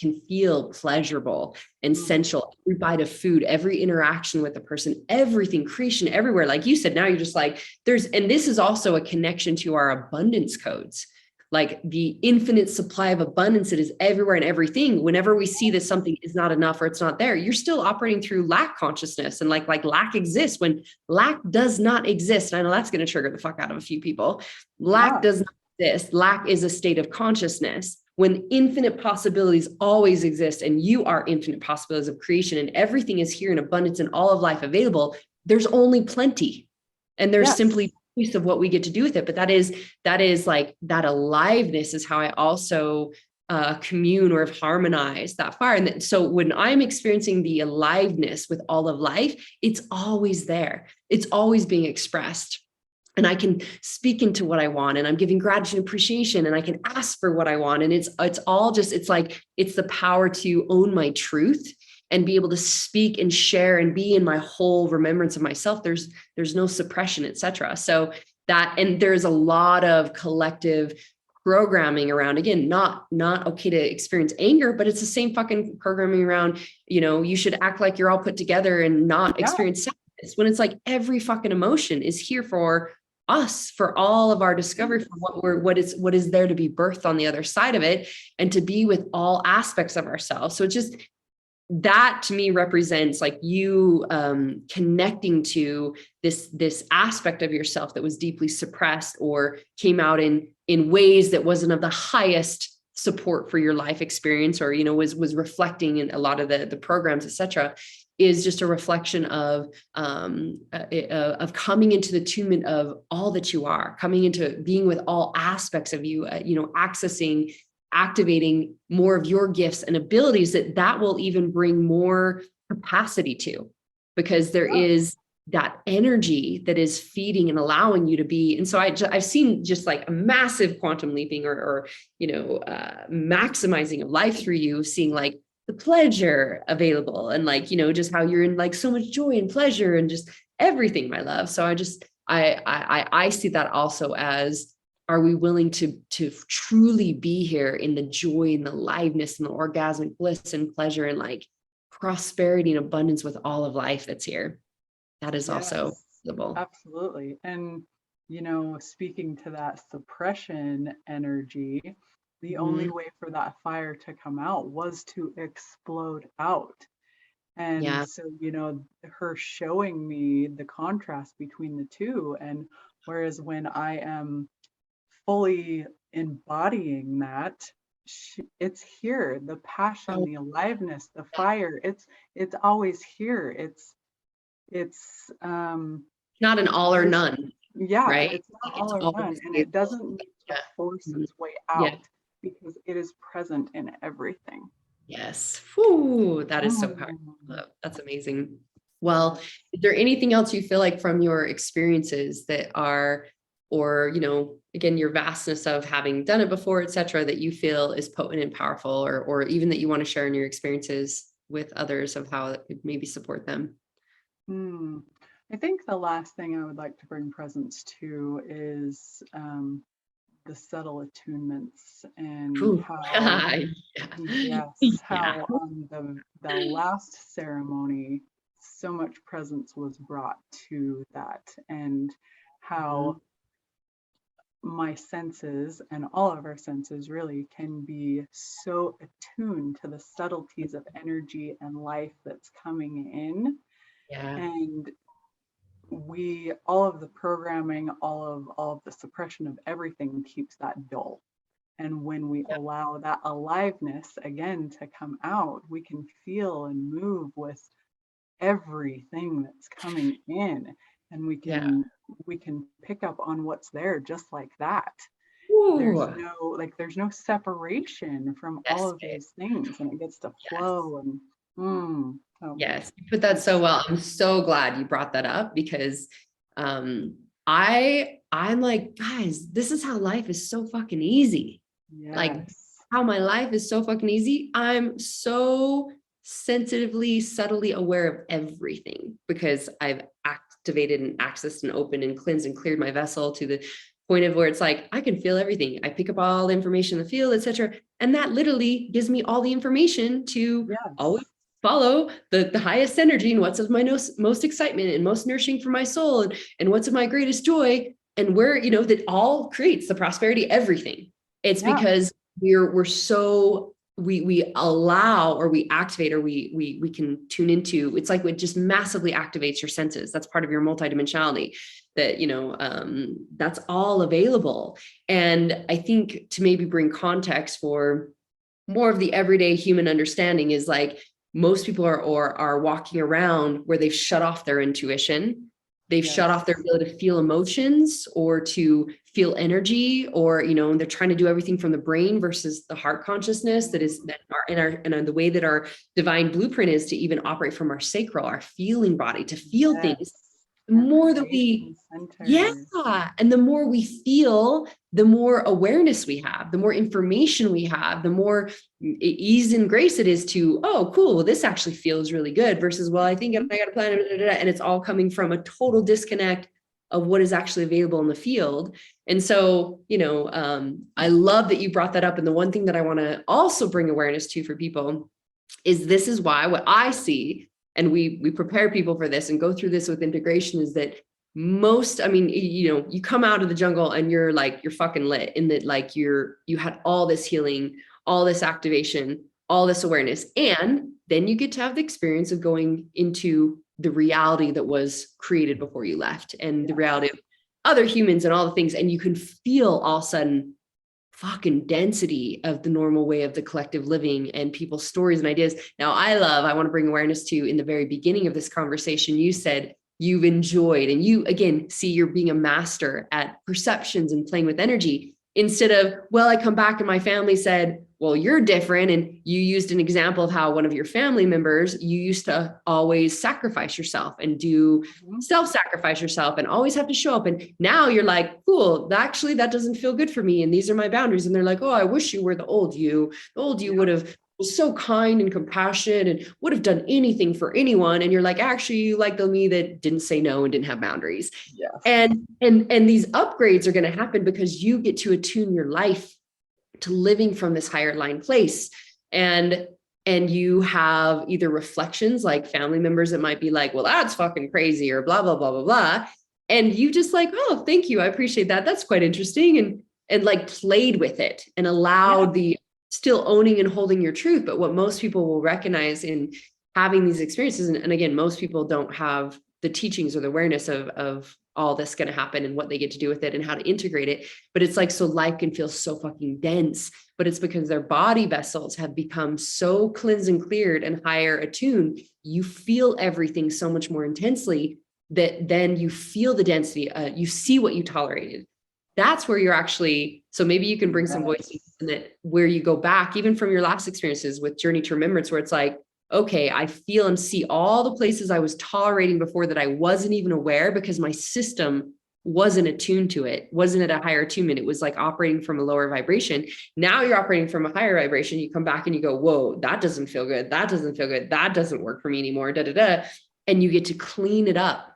can feel pleasurable and sensual. Every bite of food, every interaction with a person, everything, creation everywhere. Like you said, now you're just like, and this is also a connection to our abundance codes, like the infinite supply of abundance that is everywhere and everything. Whenever we see that something is not enough or it's not there, you're still operating through lack consciousness. And like lack exists when lack does not exist. And I know that's going to trigger the fuck out of a few people. Lack does not exist. Lack is a state of consciousness when infinite possibilities always exist, and you are infinite possibilities of creation, and everything is here in abundance and all of life available. There's only plenty. And there's simply piece of what we get to do with it. But that is like that aliveness is how I also commune or harmonize that fire. And so when I'm experiencing the aliveness with all of life, it's always there. It's always being expressed. And I can speak into what I want, and I'm giving gratitude and appreciation, and I can ask for what I want. And it's all just, it's like, it's the power to own my truth and be able to speak and share and be in my whole remembrance of myself. There's no suppression, etc. So that, and there's a lot of collective programming around, again, not okay to experience anger, but it's the same fucking programming around, you should act like you're all put together and not experience sadness, when it's like every fucking emotion is here for us, for all of our discovery, for what is there to be birthed on the other side of it, and to be with all aspects of ourselves. So it's just, that to me represents like you connecting to this aspect of yourself that was deeply suppressed or came out in ways that wasn't of the highest support for your life experience, or was reflecting in a lot of the programs, etc. Is just a reflection of coming into the attunement of all that you are, coming into being with all aspects of you, accessing, activating more of your gifts and abilities that will even bring more capacity to, because there is that energy that is feeding and allowing you to be. And so I've seen just like a massive quantum leaping or maximizing of life through you, seeing like the pleasure available, and like, just how you're in like so much joy and pleasure and just everything, my love. So I see that also as, are we willing to truly be here in the joy and the aliveness and the orgasmic bliss and pleasure and like prosperity and abundance with all of life that's here? That is also visible. Absolutely. And, speaking to that suppression energy, the only way for that fire to come out was to explode out. And so, her showing me the contrast between the two. And whereas when I am fully embodying that, it's here, the passion, the aliveness, the fire, it's always here. It's not an all or none, right? it's not all or none, and it doesn't need to force its way out because it is present in everything. Yes. Whew, that is so powerful. That's amazing. Well, is there anything else you feel like from your experiences that are, or, again, your vastness of having done it before, et cetera, that you feel is potent and powerful, or even that you want to share in your experiences with others of how it could maybe support them? I think the last thing I would like to bring presence to is the subtle attunements, and how how on the last ceremony so much presence was brought to that, and how my senses, and all of our senses really, can be so attuned to the subtleties of energy and life that's coming in. And all of the programming, all of the suppression of everything keeps that dull. And when we allow that aliveness again to come out, we can feel and move with everything that's coming in, and we can pick up on what's there just like that. There's no separation from all of these things, and it gets to flow. And yes, you put that so well. I'm so glad you brought that up, because I I'm like, guys, this is how life is so fucking easy. Like Yes. how my life is so fucking easy. I'm so sensitively, subtly aware of everything because I've activated and accessed and opened and cleansed and cleared my vessel to the point of where it's like, I can feel everything. I pick up all the information in the field, etc. And that literally gives me all the information to always Yes. follow the highest energy and what's of my most excitement and most nourishing for my soul and what's of my greatest joy and where, that all creates the prosperity, everything. It's Yeah. because we're so we allow or we activate or we can tune into. It's like it just massively activates your senses. That's part of your multidimensionality that that's all available. And I think to maybe bring context for more of the everyday human understanding is like most people are walking around where they've shut off their intuition. They've shut off their ability to feel emotions or to feel energy, or they're trying to do everything from the brain versus the heart consciousness that is that are in the way that our divine blueprint is to even operate from our sacral, our feeling body, to feel things. The Our more that we, creation center. yeah, and the more we feel, the more awareness we have, the more information we have, the more ease and grace it is to, oh, cool, well, this actually feels really good versus, well, I think I got a plan, and it's all coming from a total disconnect of what is actually available in the field. And so, I love that you brought that up. And the one thing that I want to also bring awareness to for people is this is why what I see, and we prepare people for this and go through this with integration, is that you come out of the jungle and you're fucking lit in that, like you had all this healing, all this activation, all this awareness. And then you get to have the experience of going into the reality that was created before you left, and the reality of other humans and all the things. And you can feel all of a sudden fucking density of the normal way of the collective living and people's stories and ideas. Now, I want to bring awareness to, in the very beginning of this conversation, you said you've enjoyed, and you again see you're being a master at perceptions and playing with energy, instead of, well, I come back and my family said, well, you're different. And you used an example of how one of your family members, you used to always sacrifice yourself and do self-sacrifice yourself and always have to show up. And now you're like, cool, actually, that doesn't feel good for me. And these are my boundaries. And they're like, oh, I wish you were the old you. The old you would have was so kind and compassionate and would have done anything for anyone. And you're like, actually, you like the me that didn't say no and didn't have boundaries. Yes. And these upgrades are going to happen because you get to attune your life to living from this higher line place. And you have either reflections like family members that might be like, well, that's fucking crazy, or blah, blah, blah, blah, blah. And you just like, oh, thank you. I appreciate that. That's quite interesting. And like played with it and allowed the still owning and holding your truth. But what most people will recognize in having these experiences, and again, most people don't have the teachings or the awareness of all this going to happen and what they get to do with it and how to integrate it. But it's like, so life can feel so fucking dense, but it's because their body vessels have become so cleansed and cleared and higher attuned. You feel everything so much more intensely that then you feel the density, you see what you tolerated. That's where you're actually, so maybe you can bring some voice in that, where you go back, even from your last experiences with Journey to Remembrance, where it's like, okay, I feel and see all the places I was tolerating before that I wasn't even aware because my system wasn't attuned to it, wasn't at a higher attunement. It was like operating from a lower vibration. Now you're operating from a higher vibration. You come back and you go, whoa, that doesn't feel good. That doesn't feel good. That doesn't work for me anymore. Da, da, da. And you get to clean it up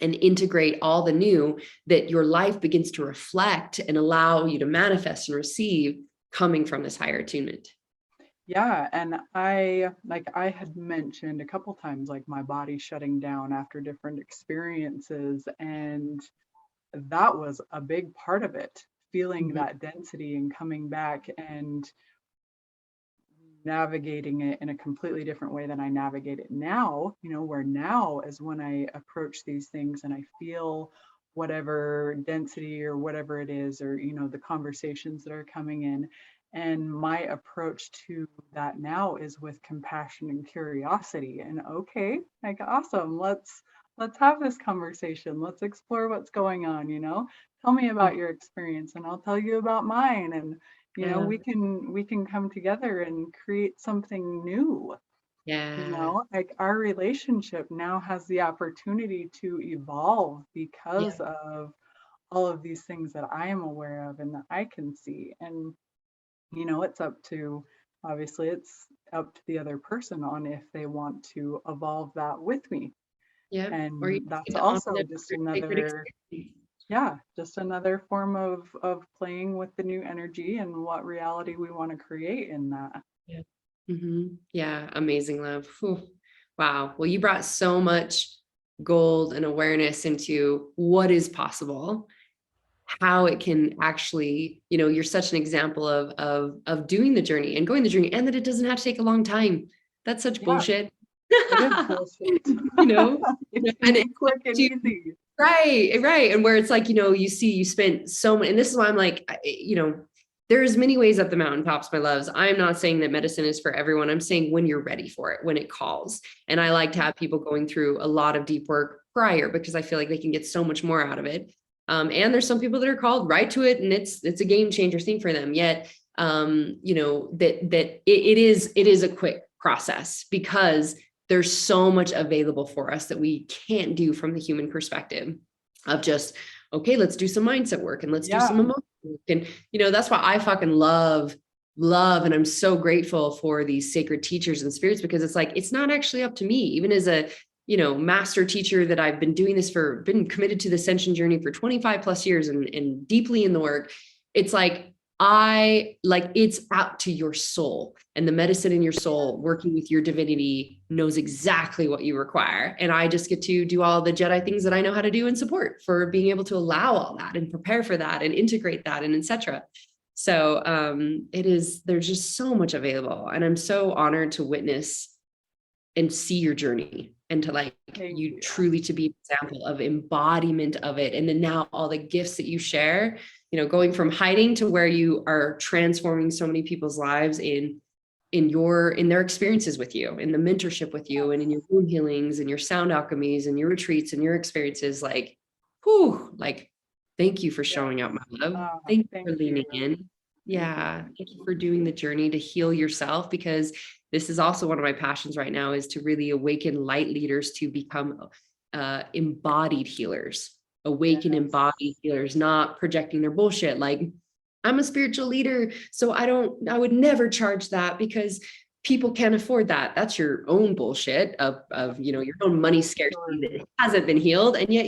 and integrate all the new that your life begins to reflect and allow you to manifest and receive coming from this higher attunement. Yeah, and I had mentioned a couple times like my body shutting down after different experiences, and that was a big part of it, feeling that density and coming back and navigating it in a completely different way than I navigate it now, where now is when I approach these things and I feel whatever density or whatever it is, or, the conversations that are coming in. And my approach to that now is with compassion and curiosity. And okay, like awesome, let's have this conversation. Let's explore what's going on, Tell me about your experience and I'll tell you about mine. And we can come together and create something new. Yeah. Like our relationship now has the opportunity to evolve because of all of these things that I am aware of and that I can see. And, you know, obviously, it's up to the other person on if they want to evolve that with me. Yeah. Or you And just get that's to honor also them just for sacred another, experience. yeah, just another form of playing with the new energy and what reality we want to create in that. Yeah. Yeah. Amazing, love. Whew. Wow. Well, you brought so much gold and awareness into what is possible, how it can actually, you're such an example of doing the journey and going the journey, and that it doesn't have to take a long time. That's such Yeah, bullshit. it is bullshit. you know, It should and be it's quick and to, easy. right. And where it's like, you spent so much, and this is why I'm like, there's many ways up the mountaintops, my loves. I'm not saying that medicine is for everyone. I'm saying when you're ready for it, when it calls. And I like to have people going through a lot of deep work prior, because I feel like they can get so much more out of it. And there's some people that are called right to it, and it's a game changer thing for them. Yet, it is a quick process, because there's so much available for us that we can't do from the human perspective of just, okay, let's do some mindset work and let's do some Yeah, emotion work. And, that's why I fucking love, and I'm so grateful for these sacred teachers and spirits, because it's like, it's not actually up to me, even as a, master teacher, that I've been doing this been committed to the ascension journey for 25 plus years and deeply in the work. It's like, it's out to your soul, and the medicine in your soul working with your divinity knows exactly what you require. And I just get to do all the Jedi things that I know how to do and support for being able to allow all that and prepare for that and integrate that and etc. So there's just so much available. And I'm so honored to witness and see your journey, and to thank you you. truly to be an example of embodiment of it. And then now all the gifts that you share, going from hiding to where you are transforming so many people's lives in their experiences with you, in the mentorship with you, and in your wound healings and your sound alchemies and your retreats and your experiences. Thank you for Yes. showing up, my love. Thank you for Thank leaning you. in. Yeah. Thank you for doing the journey to heal yourself, because this is also one of my passions right now, is to really awaken light leaders to become embodied healers, awaken Yes. embodied healers, not projecting their bullshit. Like, I'm a spiritual leader, so I would never charge that because people can't afford that. That's your own bullshit of your own money scarcity that hasn't been healed. And yet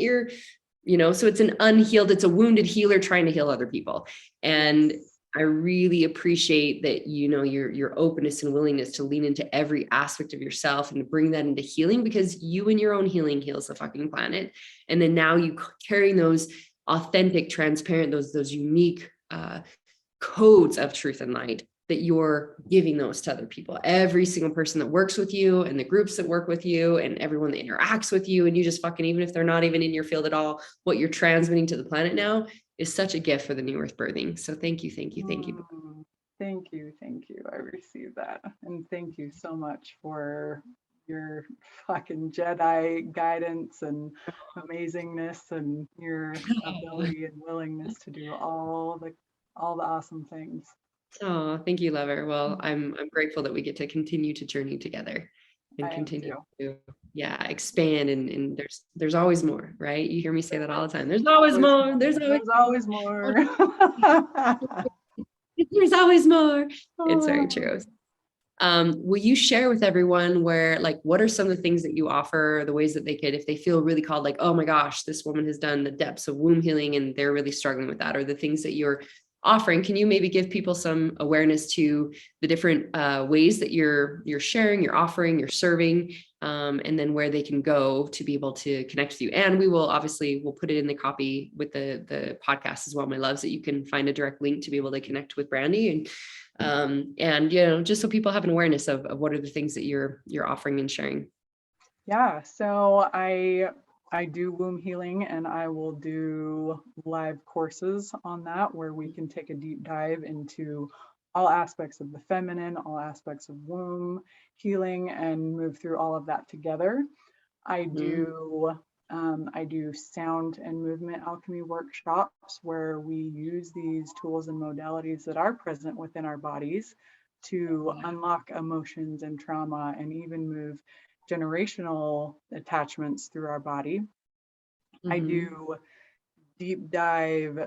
so it's it's a wounded healer trying to heal other people. And Yes. I really appreciate that, your openness and willingness to lean into every aspect of yourself and to bring that into healing, because you and your own healing heals the fucking planet. And then now you carrying those authentic, transparent, those unique codes of truth and light, that you're giving those to other people, every single person that works with you and the groups that work with you and everyone that interacts with you. And you just fucking, even if they're not even in your field at all, what you're transmitting to the planet now is such a gift for the new earth birthing. So thank you. Thank you. Thank you. Thank you. I received that. And thank you so much for your fucking Jedi guidance and amazingness and your ability and willingness to do all the awesome things. Oh, thank you, lover. Well, I'm grateful that we get to continue to journey together and I am continue too. to expand, and there's always more, right? You hear me say that all the time. There's There's always always more. more. There's always more. There's always more. It's very Oh. true. Will you share with everyone what are some of the things that you offer, the ways that they could, if they feel really called, like, oh my gosh, this woman has done the depths of womb healing and they're really struggling with that, or the things that you're offering? Can you maybe give people some awareness to the different ways that you're sharing, you're offering, you're serving, and then where they can go to be able to connect with you? And we'll put it in the copy with the podcast as well, my loves, that you can find a direct link to be able to connect with Brandi, and just so people have an awareness of what are the things that you're offering and sharing. Yeah, so I do womb healing, and I will do live courses on that where we can take a deep dive into all aspects of the feminine, all aspects of womb healing, and move through all of that together. I do sound and movement alchemy workshops where we use these tools and modalities that are present within our bodies to unlock emotions and trauma and even move generational attachments through our body. I do deep dive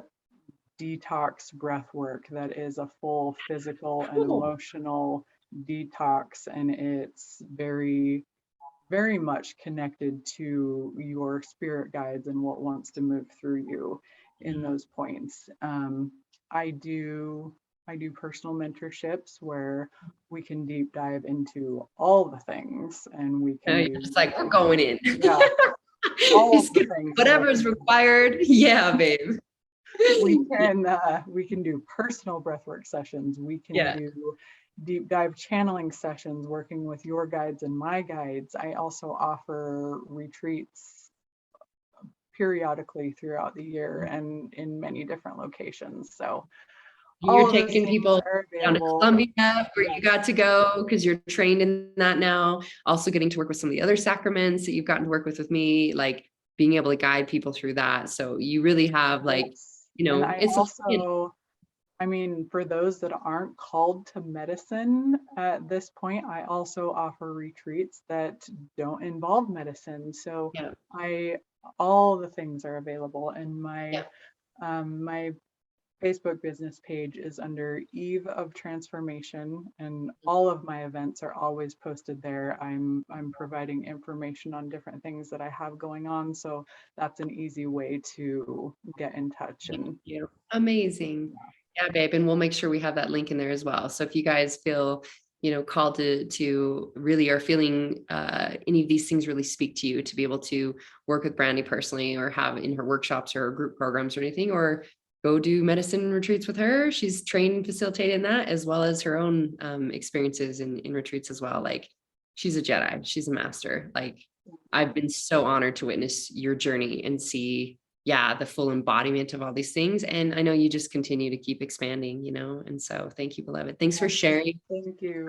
detox breath work that is a full physical and Cool. emotional detox, and it's very, very much connected to your spirit guides and what wants to move through you in those points. I do personal mentorships where we can deep dive into all the things, and we can You're do, just like, we're going in. yeah, all of the things. Whatever is required. Yeah, babe. We can do personal breathwork sessions. We can Yeah. do deep dive channeling sessions, working with your guides and my guides. I also offer retreats periodically throughout the year and in many different locations. So You're all of those taking things people are down to available. Columbia where you Yes. got to go because you're trained in that now. Also getting to work with some of the other sacraments that you've gotten to work with me, like being able to guide people through that. So you really have like, Yes. And I it's also, I mean, for those that aren't called to medicine at this point, I also offer retreats that don't involve medicine. So yeah, all the things are available. And yeah. my Facebook business page is under Eve of Transformation, and all of my events are always posted there. I'm providing information on different things that I have going on, so that's an easy way to get in touch. Thank And you. Amazing. Yeah, babe. And we'll make sure we have that link in there as well. So if you guys feel, called to really are feeling any of these things really speak to you, to be able to work with Brandi personally or have in her workshops or group programs or anything, or go do medicine retreats with her. She's trained and facilitated in that, as well as her own experiences in retreats as well. Like, she's a Jedi. She's a master. Like, I've been so honored to witness your journey and see the full embodiment of all these things. And I know you just continue to keep expanding, and so thank you, beloved. Thanks for sharing. thank you.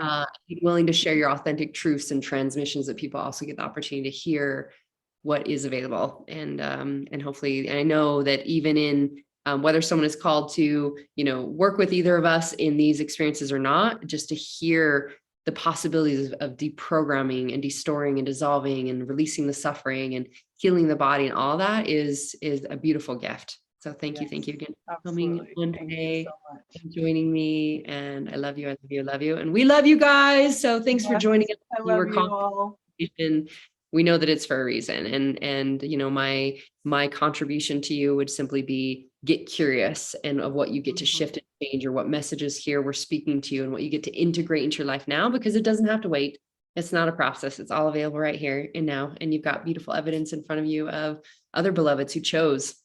Being willing to share your authentic truths and transmissions that people also get the opportunity to hear what is available. And hopefully, and I know that even in whether someone is called to, work with either of us in these experiences or not, just to hear the possibilities of deprogramming and destoring and dissolving and releasing the suffering and healing the body and all that is a beautiful gift. So thank you again for coming Absolutely. one Thank you day so much. and joining me. And I love you, I love you, I love you. And we love you guys. So thanks for Yes, joining us. I You love were you called, all. we know that it's for a reason. And my contribution to you would simply be get curious and of what you get to shift and change, or what messages here we're speaking to you, and what you get to integrate into your life now, because it doesn't have to wait. It's not a process. It's all available right here and now. And you've got beautiful evidence in front of you of other beloveds who chose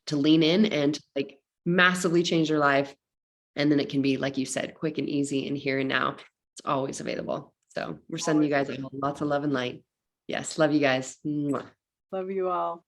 to lean in and to, like, massively change their life. And then it can be, like you said, quick and easy and here and now. It's always available. So we're sending you guys lots of love and light. Yes. Love you guys. Mwah. Love you all.